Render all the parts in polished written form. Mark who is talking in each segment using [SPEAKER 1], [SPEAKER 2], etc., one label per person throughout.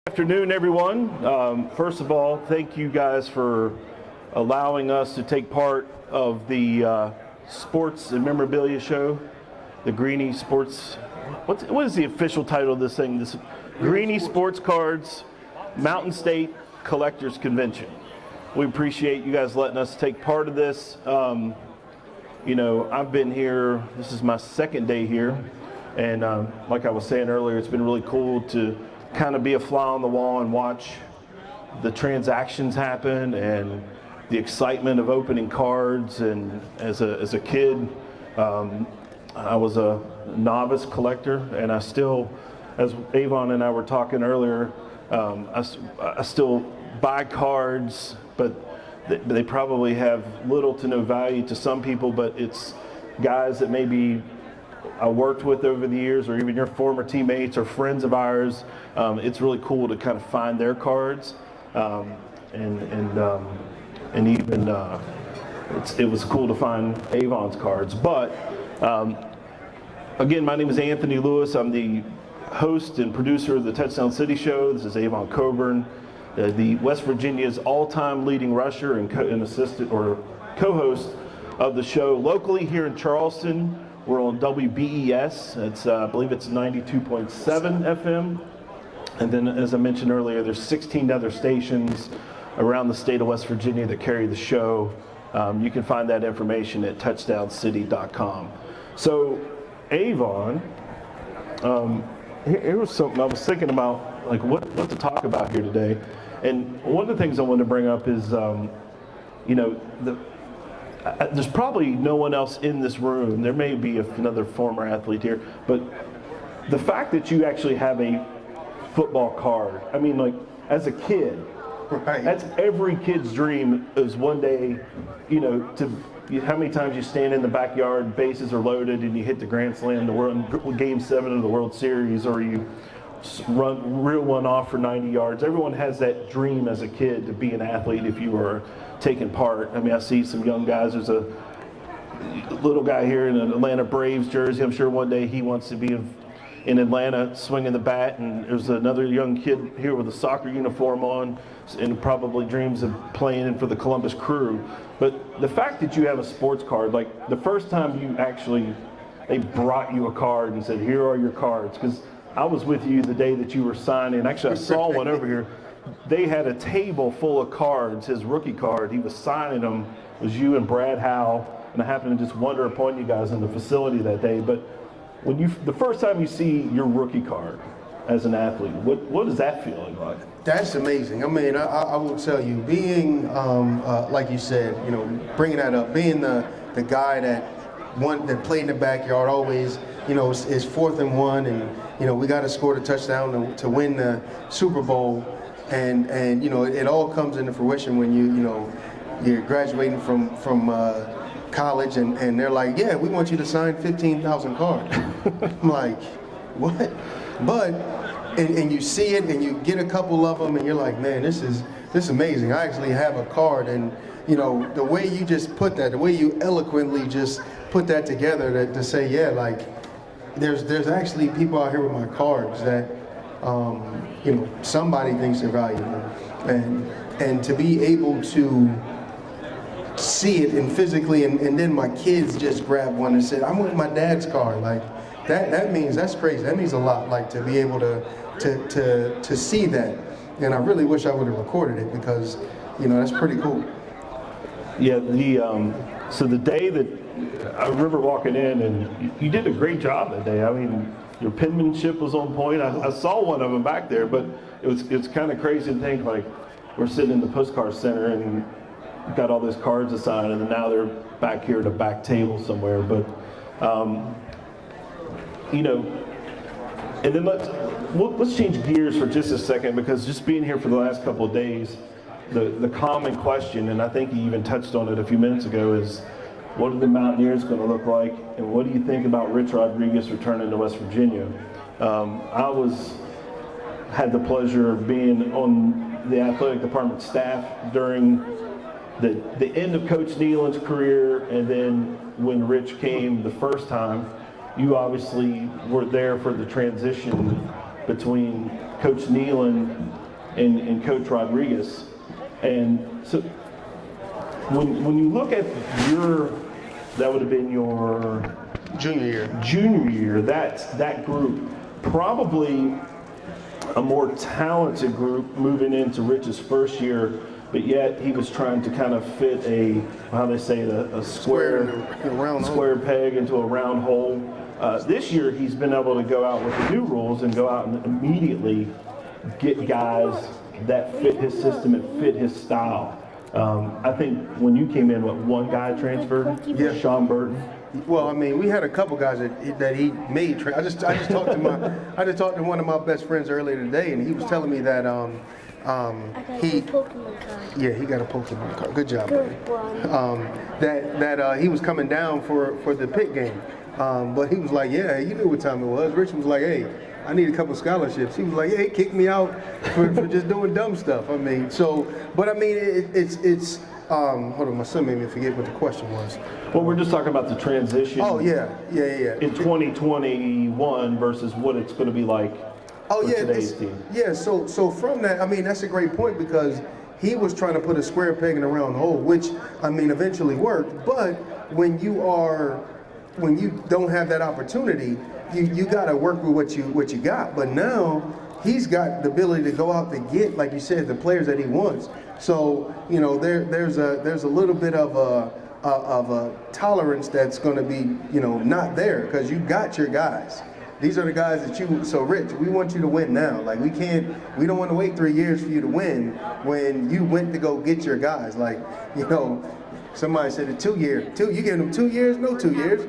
[SPEAKER 1] Afternoon, everyone. First of all, thank you guys for allowing us to take part of the sports and memorabilia show, the Greenie Sports. What is the official title of this thing? This Greenie Sports Cards Mountain State Collectors Convention. We appreciate you guys letting us take part of this. You know, I've been here. This is my second day here, and like I was saying earlier, it's been really cool to kind of be a fly on the wall and watch the transactions happen and the excitement of opening cards. And as a kid, I was a novice collector, and I still, as Avon and I were talking earlier, I still buy cards, but they probably have little to no value to some people, but it's guys that maybe I worked with over the years, or even your former teammates or friends of ours. It's really cool to kind of find their cards, and even it was cool to find Avon's cards. But again, my name is Anthony Lewis. I'm the host and producer of the Touchdown City Show. This is Avon Cobourne, the West Virginia's all-time leading rusher and assistant or co-host of the show locally here in Charleston. We're on WBES. It's I believe it's 92.7 FM. And then, as I mentioned earlier, there's 16 other stations around the state of West Virginia that carry the show. You can find that information at touchdowncity.com. So, Avon, here was something I was thinking about, like what to talk about here today. And one of the things I wanted to bring up is, you know, there's probably no one else in this room. There may be another former athlete here, but the fact that you actually have a football card, I mean, like, as a kid, right, that's every kid's dream, is one day, you know, how many times you stand in the backyard, bases are loaded, and you hit the grand slam, game 7 of the World Series, or you reel one off for 90 yards. Everyone has that dream as a kid to be an athlete if you were taking part. I mean, I see some young guys. There's a little guy here in an Atlanta Braves jersey. I'm sure one day he wants to be in Atlanta swinging the bat. And there's another young kid here with a soccer uniform on and probably dreams of playing for the Columbus Crew. But the fact that you have a sports card, like the first time they brought you a card and said, here are your cards, because I was with you the day that you were signing. Actually, I saw one over here. They had a table full of cards, his rookie card. He was signing them. It was you and Brad Howe, and I happened to just wander upon you guys in the facility that day. But the first time you see your rookie card as an athlete, what is that feeling like?
[SPEAKER 2] That's amazing. I mean, I will tell you, being like you said, you know, bringing that up, being the guy that played in the backyard, always, you know, is 4th and 1, and you know, we got to score the touchdown to win the Super Bowl. And you know, it all comes into fruition when you're graduating from college, and they're like, yeah, we want you to sign 15,000 cards. I'm like, what? But and you see it, and you get a couple of them, and you're like, man, this is amazing. I actually have a card, and you know, the way you just put that, the way you eloquently just put that together to say, yeah, like there's actually people out here with my cards that you know, somebody thinks they're valuable, and to be able to see it and physically, and then my kids just grabbed one and said, I want my dad's card. Like that means, that's crazy. That means a lot. Like to be able to see that, and I really wish I would have recorded it, because you know, that's pretty cool.
[SPEAKER 1] Yeah. So the day that I remember walking in, and you did a great job that day. I mean, your penmanship was on point. I saw one of them back there, but it's kind of crazy to think, like, we're sitting in the postcard center and got all those cards assigned, and now they're back here at a back table somewhere. But you know, and then let's change gears for just a second, because just being here for the last couple of days, the common question, and I think you even touched on it a few minutes ago, is what are the Mountaineers going to look like, and what do you think about Rich Rodriguez returning to West Virginia? I had the pleasure of being on the athletic department staff during the end of Coach Nealon's career, and then when Rich came the first time. You obviously were there for the transition between Coach Nealon and Coach Rodriguez. And so when you look at that would have been your junior year, that group, probably a more talented group moving into Rich's first year, but yet he was trying to kind of fit a square peg into a round hole. This year he's been able to go out with the new rules and go out and immediately get guys that fit his system and fit his style. I think when you came in, one guy transferred?
[SPEAKER 2] Yeah.
[SPEAKER 1] Sean Burton.
[SPEAKER 2] Well, I mean, we had a couple guys that he made. I just talked to one of my best friends earlier today, and he was telling me that he got a Pokemon card. Good job. Good one. That he was coming down for the pit game, but he was like, yeah, you knew what time it was. Rich was like, hey, I need a couple scholarships. He was like, hey, kick me out for just doing dumb stuff. I mean, it's hold on, my son made me forget what the question was.
[SPEAKER 1] Well, we're just talking about the transition.
[SPEAKER 2] Oh, yeah.
[SPEAKER 1] In 2021 versus what it's going to be like for today's team.
[SPEAKER 2] Yeah, so from that, I mean, that's a great point, because he was trying to put a square peg in a round hole, which, I mean, eventually worked. But when you don't have that opportunity, you got to work with what you got. But now he's got the ability to go out to get, like you said, the players that he wants. So, you know, there's a little bit of a tolerance that's going to be, you know, not there, because you got your guys. These are the guys that so Rich, we want you to win now. Like, we don't want to wait 3 years for you to win when you went to go get your guys. Like, you know, somebody said a 2 year. You giving him 2 years? No 2 years.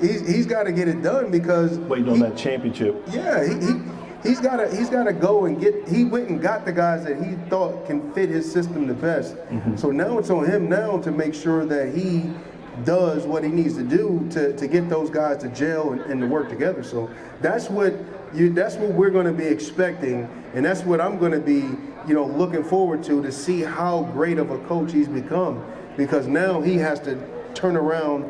[SPEAKER 2] He's got to get it done, because
[SPEAKER 1] waiting on that championship.
[SPEAKER 2] Yeah, he's got to go and get. He went and got the guys that he thought can fit his system the best. Mm-hmm. So now it's on him now to make sure that he does what he needs to do to get those guys to gel and to work together. So that's what we're going to be expecting, and that's what I'm going to be, you know, looking forward to see how great of a coach he's become, because now he has to turn around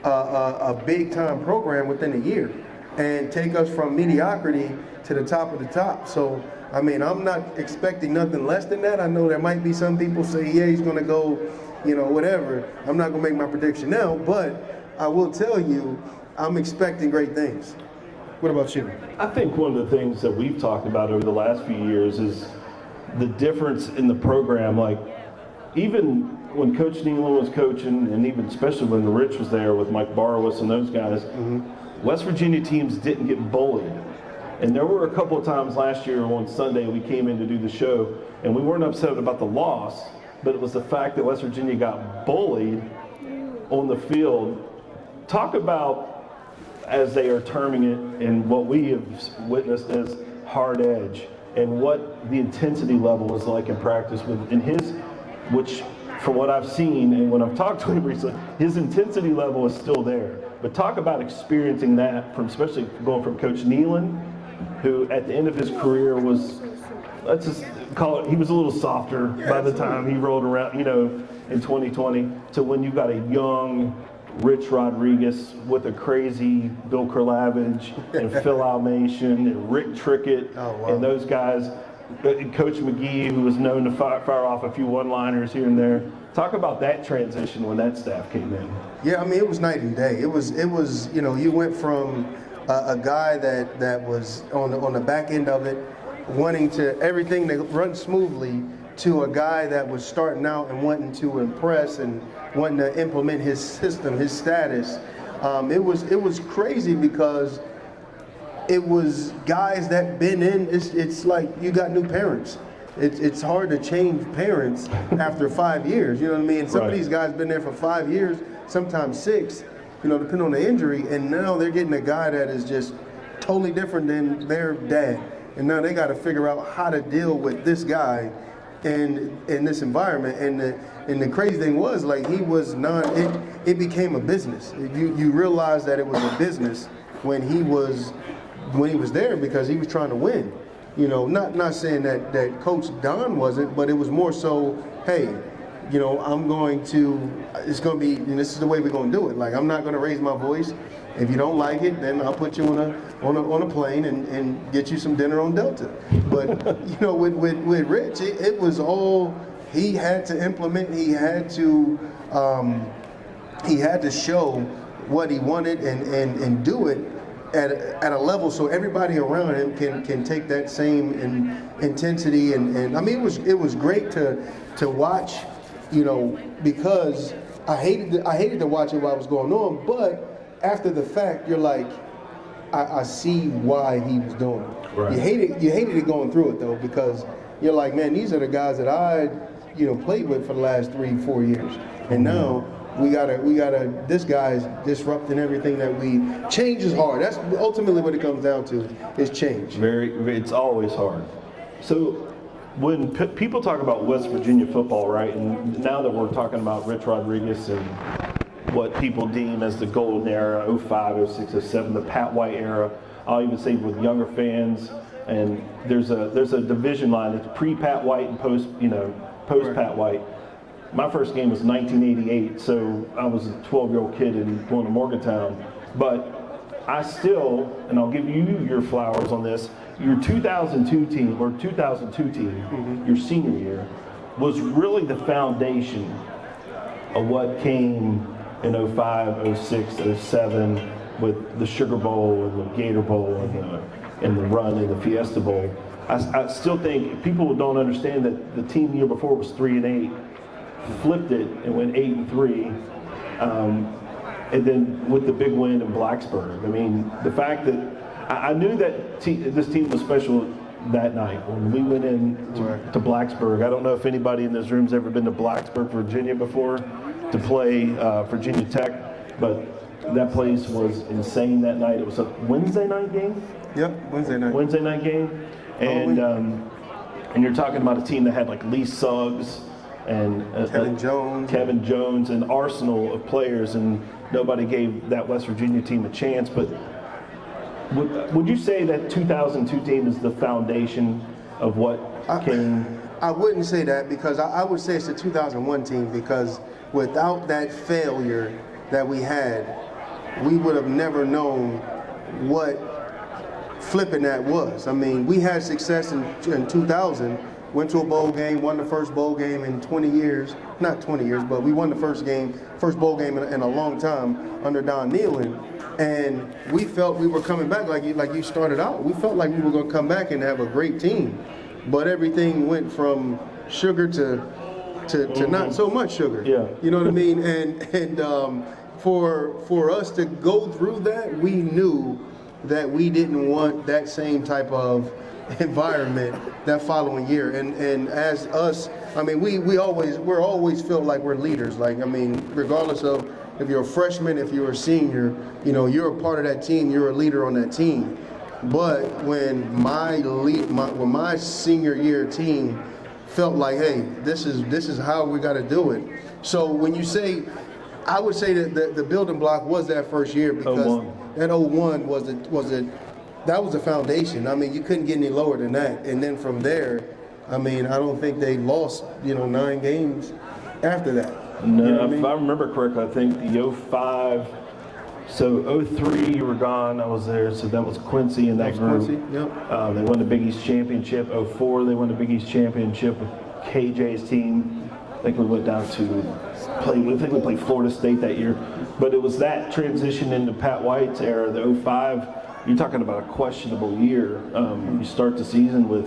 [SPEAKER 2] a big time program within a year and take us from mediocrity to the top of the top. So, I mean, I'm not expecting nothing less than that. I know there might be some people say, yeah, he's going to go, you know, whatever. I'm not going to make my prediction now, but I will tell you, I'm expecting great things. What about you?
[SPEAKER 1] I think one of the things that we've talked about over the last few years is the difference in the program. Like, even when Coach Nealon was coaching, and even especially when Rich was there with Mike Barowitz and those guys, mm-hmm. West Virginia teams didn't get bullied. And there were a couple of times last year on Sunday we came in to do the show, and we weren't upset about the loss, but it was the fact that West Virginia got bullied on the field. Talk about, as they are terming it, and what we have witnessed as hard edge, and what the intensity level is like in practice which from what I've seen and when I've talked to him recently, his intensity level is still there. But talk about experiencing that especially going from Coach Nealon, who at the end of his career was, let's just call it, he was a little softer by the time he rolled around, you know, in 2020, to when you got a young Rich Rodriguez with a crazy Bill Kurlavage and Phil Almation and Rick Trickett and those guys. Coach McGee, who was known to fire off a few one-liners here and there. Talk about that transition when that staff came in. Yeah,
[SPEAKER 2] I mean, it was night and day. It was you know, you went from a guy that was on the back end of it, wanting to everything to run smoothly, to a guy that was starting out and wanting to impress and wanting to implement his system, his status. It was crazy, because it was guys that been in. It's like you got new parents. It's hard to change parents after 5 years. You know what I mean? Some of these guys been there for 5 years, sometimes 6. You know, depending on the injury, and now they're getting a guy that is just totally different than their dad. And now they got to figure out how to deal with this guy in this environment. And the crazy thing was, like, he was not. It became a business. You realize that it was a business when he was there, because he was trying to win. You know, not saying that Coach Don wasn't, but it was more so, hey, you know, it's going to be, and this is the way we're going to do it. Like, I'm not going to raise my voice. If you don't like it, then I'll put you on a plane and get you some dinner on Delta. But with Rich, it was all he had to implement. He had to show what he wanted and do it at a level so everybody around him can take that same intensity and I mean it was great to watch, because I hated to watch it while it was going on, but after the fact you're like, I see why he was doing it. Right. You hated it going through it though, because you're like, man, these are the guys that I played with for the last 3-4 years, and now we gotta. This guy's disrupting everything that we. Change is hard. That's ultimately what it comes down to. Is change.
[SPEAKER 1] It's always hard. So when people talk about West Virginia football, right, and now that we're talking about Rich Rodriguez and what people deem as the golden era, 05, 06, 07, the Pat White era, I'll even say with younger fans, and there's a division line. It's pre-Pat White and post Pat White. My first game was 1988, so I was a 12-year-old kid going to Morgantown. But I still, and I'll give you your flowers on this, your 2002 team, your senior year, was really the foundation of what came in 05, 06, 07 with the Sugar Bowl and the Gator Bowl and the run in the Fiesta Bowl. I still think people don't understand that the team the year before was 3-8. Flipped it and went 8-3, and then with the big win in Blacksburg. I mean, the fact that I knew that this team was special that night when we went in to Blacksburg. I don't know if anybody in this room's ever been to Blacksburg, Virginia before to play Virginia Tech, but that place was insane that night. It was a Wednesday night game.
[SPEAKER 2] Yep, Wednesday night
[SPEAKER 1] game, and you're talking about a team that had like Lee Suggs and Kevin Jones, an arsenal of players, and nobody gave that West Virginia team a chance. But would you say that 2002 team is the foundation of what came?
[SPEAKER 2] I wouldn't say that, because I would say it's the 2001 team, because without that failure that we had, we would have never known what flipping that was. I mean, we had success in 2000. Went to a bowl game, won the first bowl game in 20 years. Not 20 years, but we won the first bowl game in a long time under Don Nehlen. And we felt we were coming back like you started out. We felt like we were going to come back and have a great team. But everything went from sugar to not so much sugar.
[SPEAKER 1] Yeah.
[SPEAKER 2] You know what I mean? And for us to go through that, we knew that we didn't want that same type of environment that following year, and as us, I mean, we're always feel like we're leaders. Like, I mean, regardless of if you're a freshman, if you're a senior, you're a part of that team, you're a leader on that team. But when my senior year team felt like, hey, this is how we got to do it. So when you say, I would say that the building block was that first year, because that 01 that was the foundation. I mean, you couldn't get any lower than that. And then from there, I mean, I don't think they lost, 9 games after that.
[SPEAKER 1] No, if I remember correctly, I think the 05, so 03 you were gone, I was there, so that was Quincy in that group.
[SPEAKER 2] Quincy, yep.
[SPEAKER 1] They won the Big East Championship. 04, they won the Big East Championship with KJ's team. I think we went down we played Florida State that year. But it was that transition into Pat White's era, the 05. You're talking about a questionable year. You start the season with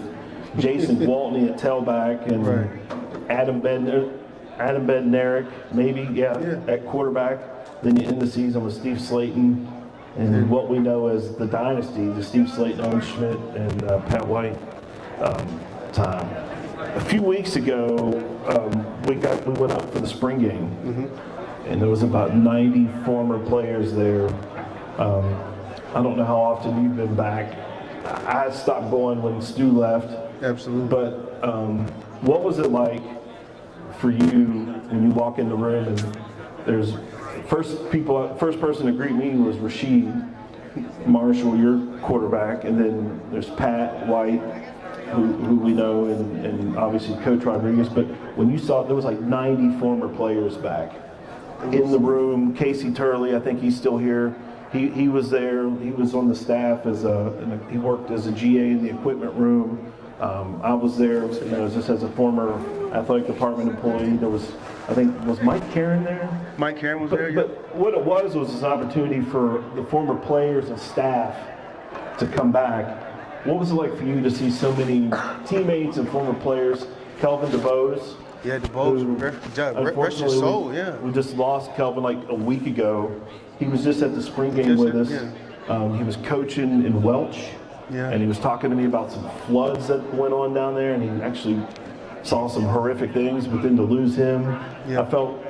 [SPEAKER 1] Jason Waltney at tailback and Adam Bednarik, maybe, at quarterback. Then you end the season with Steve Slayton and what we know as the dynasty, the Steve Slayton, Owen Schmidt, and Pat White time. A few weeks ago, we went up for the spring game, and there was about 90 former players there. I don't know how often you've been back. I stopped going when Stu left.
[SPEAKER 2] Absolutely.
[SPEAKER 1] But what was it like for you when you walk in the room and there's first person to greet me was Rasheed Marshall, your quarterback, and then there's Pat White, who we know, and obviously Coach Rodriguez. But when you saw it, there was like 90 former players back in the room. Casey Turley, I think he's still here. He was there. He was on the staff he worked as a GA in the equipment room. I was there, just as a former athletic department employee. There was, I think, was Mike Karen there?
[SPEAKER 2] Mike Karen was there.
[SPEAKER 1] But what it was this opportunity for the former players and staff to come back. What was it like for you to see so many teammates and former players? Kelvin DeBose.
[SPEAKER 2] Yeah, DeBose, rest your soul, yeah.
[SPEAKER 1] We just lost Kelvin like a week ago. He was just at the spring game with us.
[SPEAKER 2] Yeah.
[SPEAKER 1] He was coaching in Welch.
[SPEAKER 2] Yeah.
[SPEAKER 1] And he was talking to me about some floods that went on down there, and he actually saw some horrific things, but then to lose him,
[SPEAKER 2] Yeah.
[SPEAKER 1] I felt,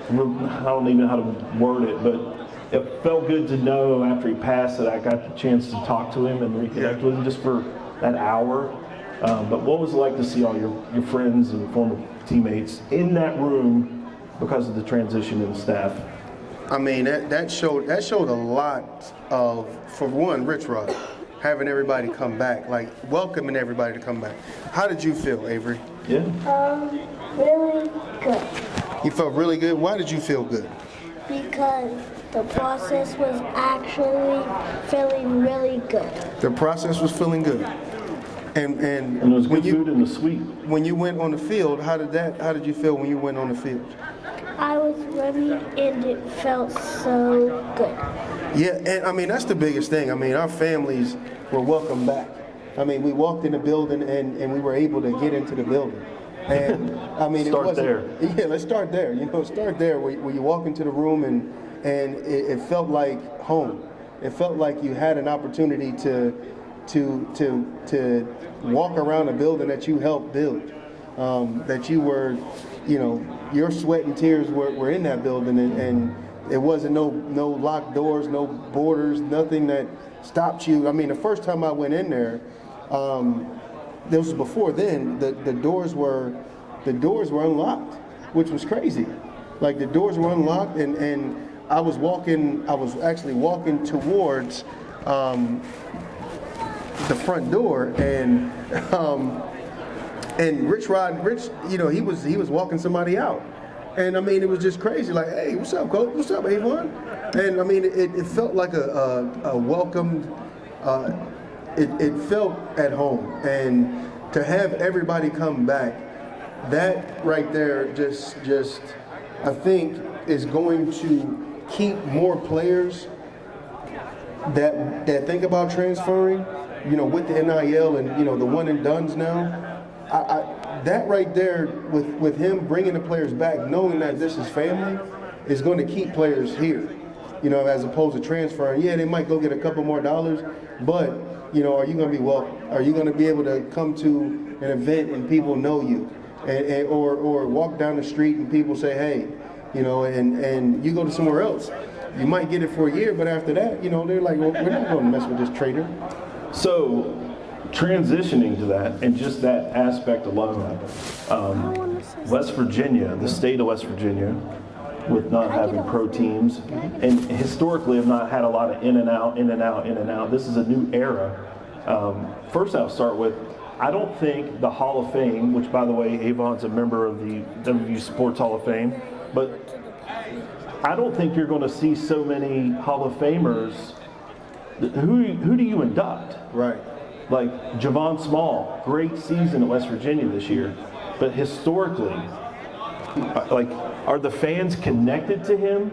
[SPEAKER 1] I don't even know how to word it, but it felt good to know after he passed that I got the chance to talk to him and reconnect with him just for that hour. But what was it like to see all your friends and former teammates in that room because of the transition in staff?
[SPEAKER 2] I mean, that showed a lot of, for one, Rich Rod, having everybody come back, like welcoming everybody to come back. How did you feel, Avery?
[SPEAKER 1] Yeah.
[SPEAKER 3] Really good.
[SPEAKER 2] You felt really good? Why did you feel good?
[SPEAKER 3] Because the process was actually feeling really good.
[SPEAKER 2] The process was feeling good. And
[SPEAKER 1] And there was good food in the suite.
[SPEAKER 2] when you went on the field, how did you feel when you went on the field?
[SPEAKER 3] I was running and it felt so good.
[SPEAKER 2] Yeah, and I mean, that's the biggest thing. I mean, our families were welcome back. I mean, we walked in the building and we were able to get into the building. And I mean,
[SPEAKER 1] Start there.
[SPEAKER 2] Yeah, let's start there. Start there where you walk into the room and it felt like home. It felt like you had an opportunity to walk around a building that you helped build. That you were, your sweat and tears were in that building, and it wasn't no locked doors, no borders, nothing that stopped you. I mean, the first time I went in there, this was before then. The doors were unlocked, which was crazy. Like the doors were unlocked, and I was actually walking towards the front door, and Rich, he was walking somebody out. And I mean, it was just crazy. Like, hey, what's up, coach? What's up, Avon? And I mean, it felt like a welcomed. It felt at home, and to have everybody come back, that right there, just I think is going to keep more players that think about transferring. With the NIL and the one and dones now. That right there, with him bringing the players back, knowing that this is family, is going to keep players here, as opposed to transferring. Yeah, they might go get a couple more dollars, but, are you going to be welcome? Are you going to be able to come to an event and people know you? Or walk down the street and people say, hey, and you go to somewhere else. You might get it for a year, but after that, they're like, well, we're not going to mess with this trader.
[SPEAKER 1] So, transitioning to that and just that aspect alone, West Virginia, the state of West Virginia, with not having pro teams, and historically have not had a lot of in and out. This is a new era. First, I'll start with, I don't think the Hall of Fame, which by the way, Avon's a member of the WVU Sports Hall of Fame, but I don't think you're going to see so many Hall of Famers. Who do you induct?
[SPEAKER 2] Right.
[SPEAKER 1] Like Javon Small, great season at West Virginia this year, but historically, are the fans connected to him,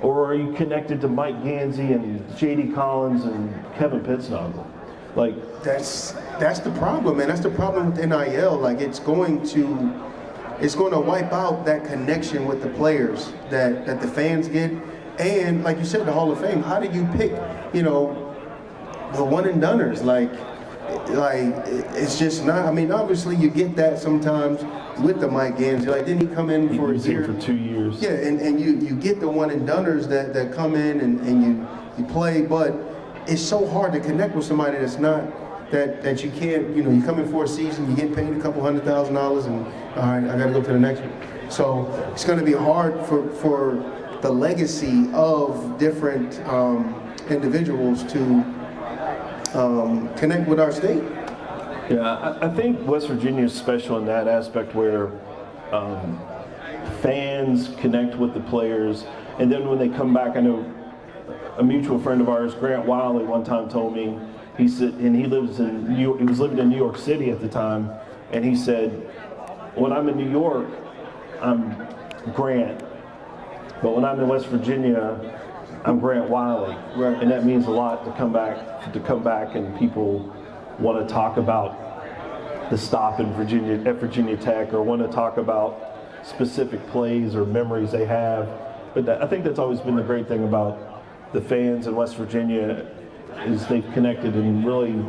[SPEAKER 1] or are you connected to Mike Gansey and J.D. Collins and Kevin Pittsnogle? Like
[SPEAKER 2] that's the problem, man. That's the problem with NIL. Like it's going to wipe out that connection with the players that the fans get. And like you said, the Hall of Fame, how do you pick, the one and doners? Like it's just not, I mean, obviously you get that sometimes with the Mike Gansey. Like, didn't he come in for a year?
[SPEAKER 1] For 2 years.
[SPEAKER 2] Yeah, and you get the one and doners that come in and you play, but it's so hard to connect with somebody that's not, that you can't, you come in for a season, you get paid a couple $100,000 and all right, I gotta go to the next one. So it's gonna be hard for the legacy of different individuals to connect with our state.
[SPEAKER 1] Yeah, I think West Virginia is special in that aspect where fans connect with the players, and then when they come back, I know a mutual friend of ours, Grant Wiley, one time told me, he said, and he lives in New York, he was living in New York City at the time, and he said, when I'm in New York, I'm Grant, but when I'm in West Virginia, I'm Grant Wiley,
[SPEAKER 2] Right.
[SPEAKER 1] and that means a lot to come back and people want to talk about the stop in Virginia at Virginia Tech, or want to talk about specific plays or memories they have. But I think that's always been the great thing about the fans in West Virginia, is they've connected and really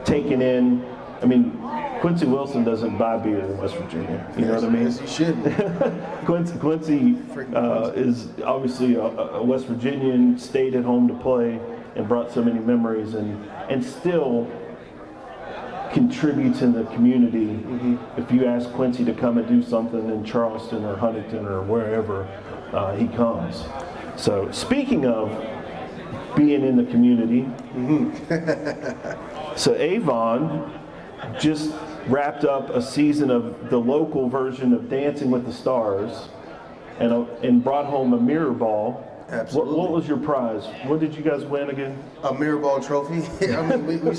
[SPEAKER 1] taken in. I mean, Quincy Wilson doesn't buy beer in West Virginia. You know what I mean?
[SPEAKER 2] Yes, he should.
[SPEAKER 1] Quincy is obviously a West Virginian, stayed at home to play and brought so many memories, and still contributes in the community.
[SPEAKER 2] Mm-hmm.
[SPEAKER 1] If you ask Quincy to come and do something in Charleston or Huntington or wherever, he comes. So speaking of being in the community, so Avon just wrapped up a season of the local version of Dancing with the Stars, and brought home a mirror ball.
[SPEAKER 2] Absolutely.
[SPEAKER 1] What was your prize? What did you guys win again?
[SPEAKER 2] A mirror ball trophy. I mean, we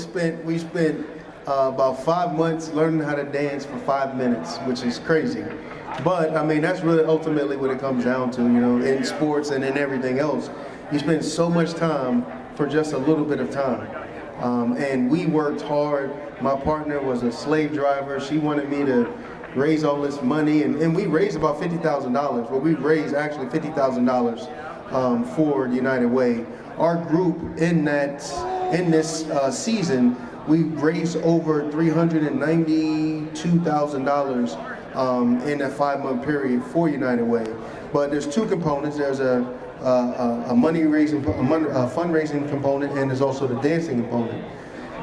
[SPEAKER 2] spent about 5 months learning how to dance for 5 minutes, which is crazy. But I mean, that's really ultimately what it comes down to, you know, in sports and in everything else. You spend so much time for just a little bit of time. And we worked hard. My partner was a slave driver. She wanted me to raise all this money, and we raised about $50,000. Well, we raised actually $50,000 for United Way. Our group in this season, we raised over $392,000 in that 5-month period for United Way. But there's two components. There's a fundraising component, and there's also the dancing component.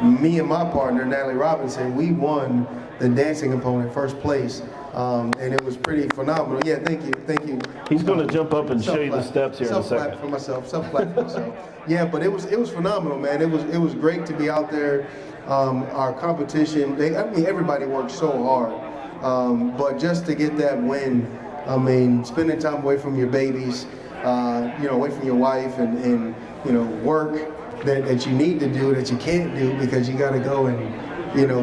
[SPEAKER 2] Me and my partner, Natalie Robinson, we won the dancing component first place, and it was pretty phenomenal. Yeah, thank you.
[SPEAKER 1] He's going to jump up and show you the steps here in a second.
[SPEAKER 2] Self-clap for myself. Yeah, but it was phenomenal, man. It was great to be out there. Our competition, everybody worked so hard, but just to get that win, I mean, spending time away from your babies, away from your wife, and work that you need to do that you can't do because you got to go and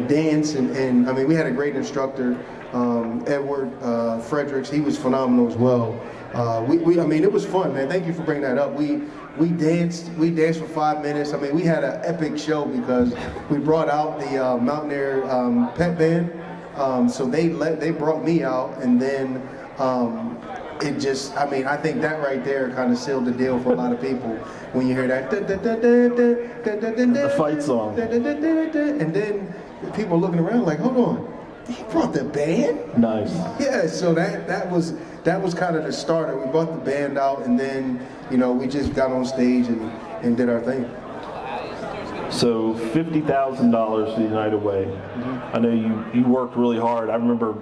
[SPEAKER 2] dance, and I mean, we had a great instructor, Edward Fredericks. He was phenomenal as well. I mean, it was fun, man. Thank you for bringing that up. We danced for 5 minutes. I mean, we had an epic show because we brought out the Mountaineer pet band. So they brought me out, and then it just, I mean, I think that right there kind of sealed the deal for a lot of people when you hear that.
[SPEAKER 1] The fight song.
[SPEAKER 2] And then people looking around like, hold on, he brought the band?
[SPEAKER 1] Nice.
[SPEAKER 2] Yeah, so that was kind of the starter. We brought the band out, and then, we just got on stage and did our thing.
[SPEAKER 1] So $50,000 for the United Way. Mm-hmm. I know you worked really hard. I remember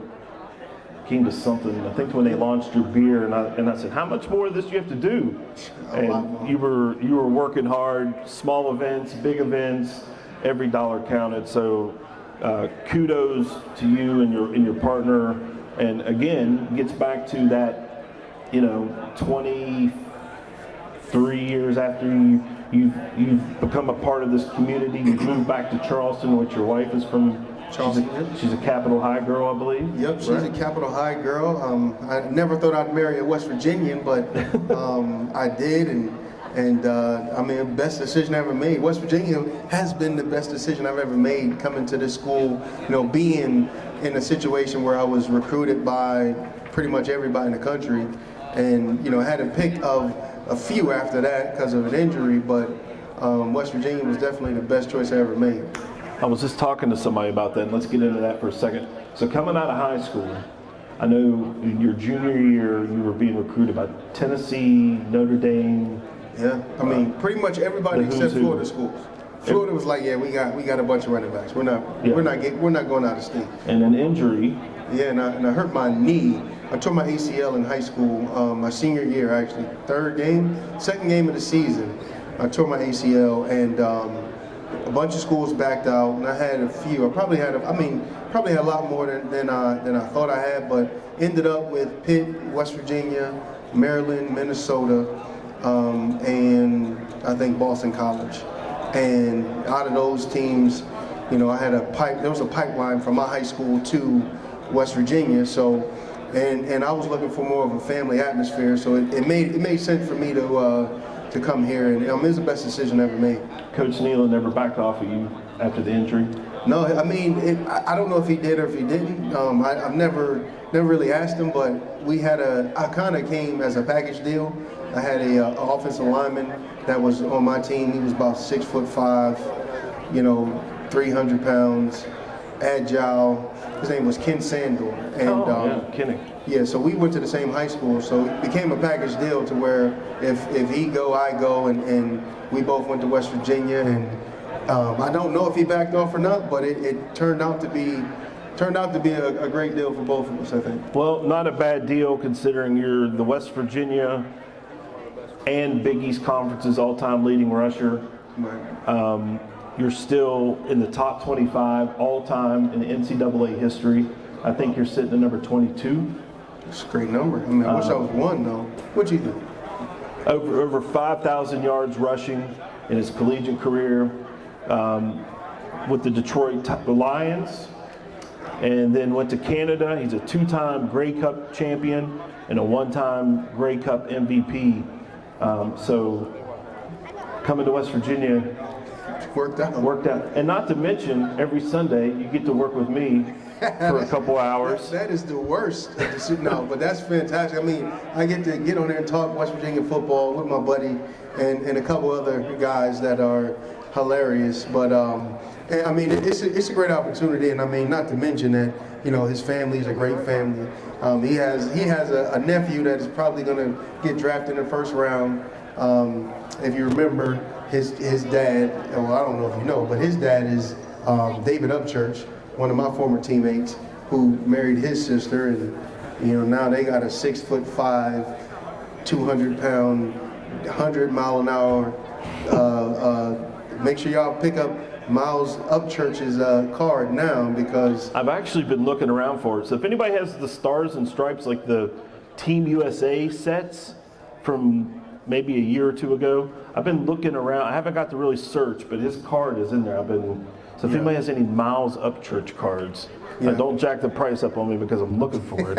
[SPEAKER 1] came to something, I think when they launched your beer, and I said, how much more of this do you have to do? And you were working hard, small events, big events, every dollar counted. So kudos to you and your partner, and again, gets back to that, 23 years after you've become a part of this community. You've moved back to Charleston, which your wife is from. She's a Capitol High girl, I believe.
[SPEAKER 2] Yep, she's a Capitol High girl. I never thought I'd marry a West Virginian, but I did, and I mean, best decision I ever made. West Virginia has been the best decision I've ever made coming to this school. Being in a situation where I was recruited by pretty much everybody in the country, and had to pick of a few after that because of an injury, but West Virginia was definitely the best choice I ever made.
[SPEAKER 1] I was just talking to somebody about that, and let's get into that for a second. So coming out of high school, I know in your junior year you were being recruited by Tennessee, Notre Dame.
[SPEAKER 2] Yeah, I mean, pretty much everybody except Florida schools. Florida was like, yeah, we got a bunch of running backs. We're not going out of state.
[SPEAKER 1] And an injury.
[SPEAKER 2] Yeah, and I hurt my knee. I tore my ACL in high school, my senior year actually. Second game of the season, I tore my ACL, and a bunch of schools backed out, and I had a few. I probably had a lot more than I thought I had, but ended up with Pitt, West Virginia, Maryland, Minnesota, and I think Boston College. And out of those teams, you know, there was a pipeline from my high school to West Virginia. So, and I was looking for more of a family atmosphere. So it made sense for me to come here, and it was the best decision I ever made.
[SPEAKER 1] Coach Nealon never backed off of you after the injury?
[SPEAKER 2] No, I mean, I don't know if he did or if he didn't. I've never really asked him, but I kind of came as a package deal. I had an offensive lineman that was on my team. He was about 6'5", you know, 300 pounds, agile. His name was Ken Sandor. And,
[SPEAKER 1] Kenny.
[SPEAKER 2] Yeah, so we went to the same high school, so it became a package deal to where if he go, I go, and we both went to West Virginia. And I don't know if he backed off or not, but it turned out to be a great deal for both of us, I think.
[SPEAKER 1] Well, not a bad deal considering you're the West Virginia and Big East Conference's all-time leading rusher.
[SPEAKER 2] Right.
[SPEAKER 1] You're still in the top 25 all-time in NCAA history. I think you're sitting at number 22.
[SPEAKER 2] It's a great number. I mean, I wish I was one, though. What'd you do?
[SPEAKER 1] Over 5,000 yards rushing in his collegiate career with the Detroit Lions, and then went to Canada. He's a two-time Grey Cup champion and a one-time Grey Cup MVP. So coming to West Virginia
[SPEAKER 2] Worked out.
[SPEAKER 1] And not to mention, every Sunday you get to work with me for a couple hours.
[SPEAKER 2] That is the worst. No, but that's fantastic. I mean, I get to get on there and talk West Virginia football with my buddy and a couple other guys that are hilarious. But and, I mean, it's a great opportunity, and I mean, not to mention that, you know, his family is a great family. He has a nephew that is probably going to get drafted in the first round. If you remember, his dad, well, I don't know if you know, but his dad is David Upchurch, one of my former teammates, who married his sister, and you know, now they got a 6'5", 200-pound, 100-mile-an-hour. Make sure y'all pick up Miles Upchurch's card now, because
[SPEAKER 1] I've actually been looking around for it. So if anybody has the Stars and Stripes, like the Team USA sets from maybe a year or two ago, I've been looking around. I haven't got to really search, but his card is in there. So if anybody has any Miles Upchurch cards, don't jack the price up on me because I'm looking for it.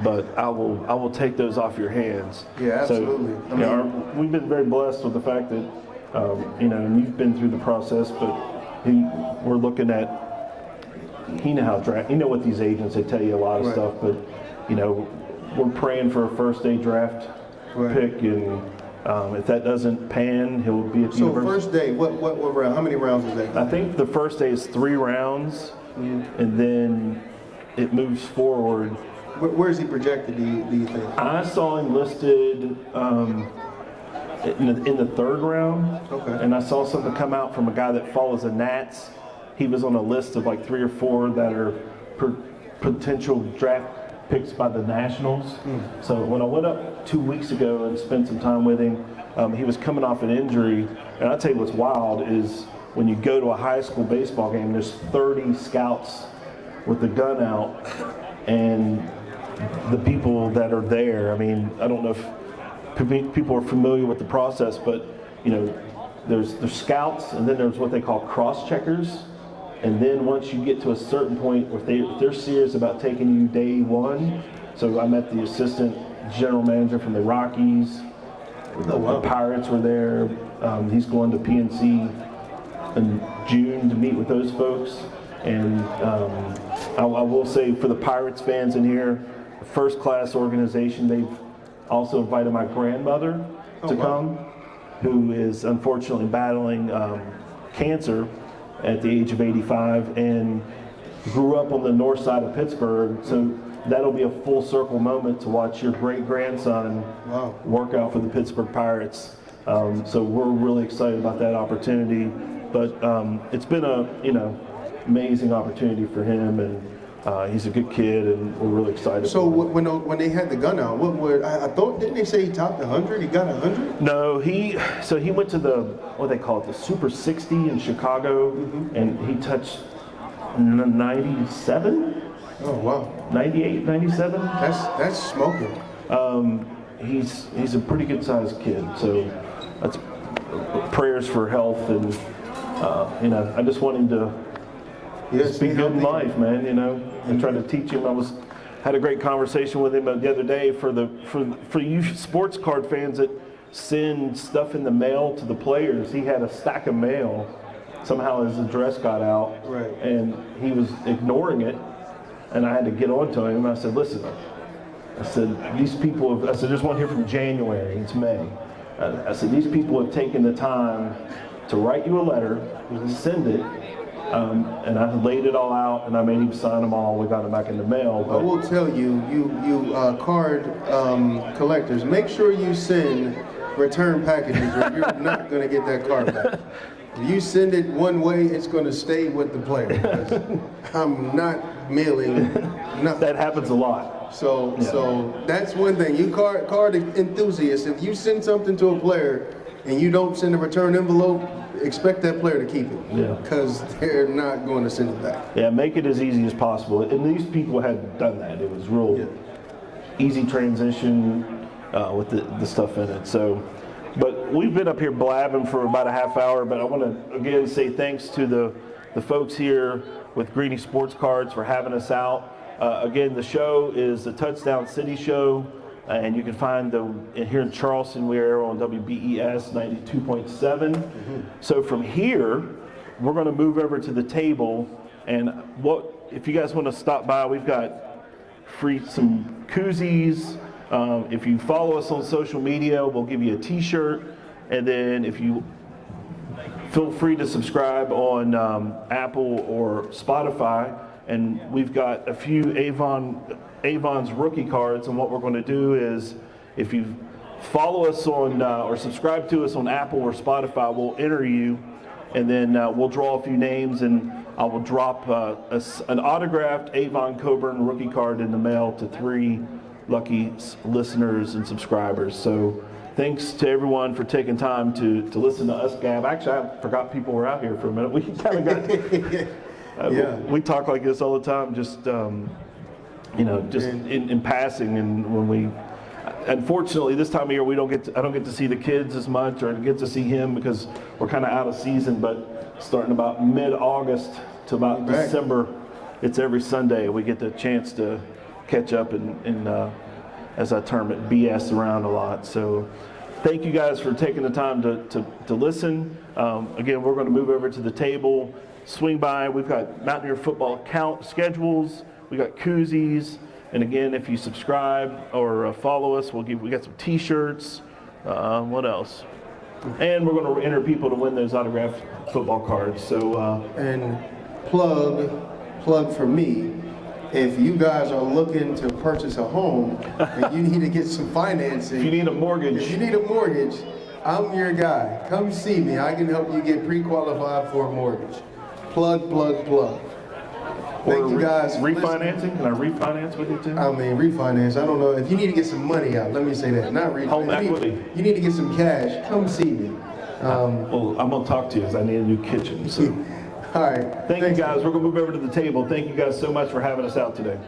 [SPEAKER 1] But I will take those off your hands.
[SPEAKER 2] Yeah, absolutely.
[SPEAKER 1] So, we've been very blessed with the fact that you know, and you've been through the process, but we're looking at, you know what these agents, they tell you a lot of stuff, but you know, we're praying for a first-day draft pick, and if that doesn't pan, he'll be at the university.
[SPEAKER 2] So first day, what round? How many rounds is that?
[SPEAKER 1] I think the first day is 3 rounds, and then it moves forward.
[SPEAKER 2] Where is he projected, do you think?
[SPEAKER 1] I saw him listed in the 3rd round, and I saw something come out from a guy that follows the Nats. He was on a list of like 3 or 4 that are potential draft picks by the Nationals. So when I went up 2 weeks ago and spent some time with him, he was coming off an injury, and I'll tell you what's wild is when you go to a high school baseball game, there's 30 scouts with the gun out, and the people that are there, I mean, I don't know if people are familiar with the process, but you know, there's scouts, and then there's what they call cross-checkers, and then once you get to a certain point where if they're serious about taking you day one, so I met the assistant general manager from the Rockies, the Pirates were there, he's going to PNC in June to meet with those folks, and I will say for the Pirates fans in here, first-class organization. They've also invited my grandmother to come, who is unfortunately battling cancer at the age of 85 and grew up on the north side of Pittsburgh. So that'll be a full circle moment to watch your great-grandson work out for the Pittsburgh Pirates. So we're really excited about that opportunity. But it's been a amazing opportunity for him, and he's a good kid, and we're really excited.
[SPEAKER 2] So when they had the gun out, I thought, didn't they say he topped 100? He got 100?
[SPEAKER 1] No, he went to the, what they call it, the Super 60 in Chicago, and he touched 97.
[SPEAKER 2] Oh wow.
[SPEAKER 1] 98, 97.
[SPEAKER 2] That's smoking.
[SPEAKER 1] he's a pretty good sized kid. So that's prayers for health, and I just want him to just be good in life, man. And try to teach him. Had a great conversation with him the other day for you sports card fans that send stuff in the mail to the players. He had a stack of mail. Somehow his address got out,
[SPEAKER 2] right,
[SPEAKER 1] and he was ignoring it. And I had to get on to him. I said, listen, I said, these people, I said, there's one here from January, it's May. I said, these people have taken the time to write you a letter, send it, and I laid it all out, and I made him sign them all. We got them back in the mail.
[SPEAKER 2] I will tell you, card collectors, make sure you send return packages, or you're not going to get that card back. If you send it one way, it's going to stay with the player. Because I'm not mailing nothing.
[SPEAKER 1] That happens a lot.
[SPEAKER 2] So that's one thing. You card enthusiasts, if you send something to a player and you don't send a return envelope, expect that player to keep it.
[SPEAKER 1] Yeah.
[SPEAKER 2] Because they're not going to send it back.
[SPEAKER 1] Yeah, make it as easy as possible. And these people had done that. It was real easy transition with the stuff in it. So. But we've been up here blabbing for about a half hour, but I want to again say thanks to the folks here with Greenie Sports Cards for having us out. Again, the show is the Touchdown City Show, and you can find here in Charleston, we are on WBES 92.7. So from here, we're going to move over to the table, and if you guys want to stop by, we've got some koozies. If you follow us on social media, we'll give you a t-shirt. And then if you feel free to subscribe on Apple or Spotify. And we've got a few Avon's rookie cards. And what we're going to do is if you follow us on or subscribe to us on Apple or Spotify, we'll enter you. And then we'll draw a few names, and I will drop an autographed Avon Cobourne rookie card in the mail to 3 lucky listeners and subscribers. So thanks to everyone for taking time to listen to us gab. Actually, I forgot people were out here for a minute. We kind of got we talk like this all the time, just in passing. And when we unfortunately this time of year I don't get to see the kids as much, or get to see him because we're kind of out of season. But starting about mid-August to about December, it's every Sunday we get the chance to catch up and as I term it, BS around a lot. So thank you guys for taking the time to listen. Again, we're going to move over to the table, swing by. We've got Mountaineer football schedules. We got koozies. And again, if you subscribe or follow us, we got some t-shirts. What else? And we're going to enter people to win those autographed football cards. So
[SPEAKER 2] and plug for me. If you guys are looking to purchase a home and you need to get some financing,
[SPEAKER 1] if you need a mortgage,
[SPEAKER 2] I'm your guy. Come see me. I can help you get pre-qualified for a mortgage. Plug. Thank you guys.
[SPEAKER 1] Refinancing? Can I refinance with you too?
[SPEAKER 2] I mean, refinance. I don't know. If you need to get some money out, let me say that. Not refinance.
[SPEAKER 1] Home equity.
[SPEAKER 2] You need to get some cash. Come see me.
[SPEAKER 1] Well, I'm going to talk to you because I need a new kitchen. So.
[SPEAKER 2] All right.
[SPEAKER 1] Thank you guys. We're going to move over to the table. Thank you guys so much for having us out today.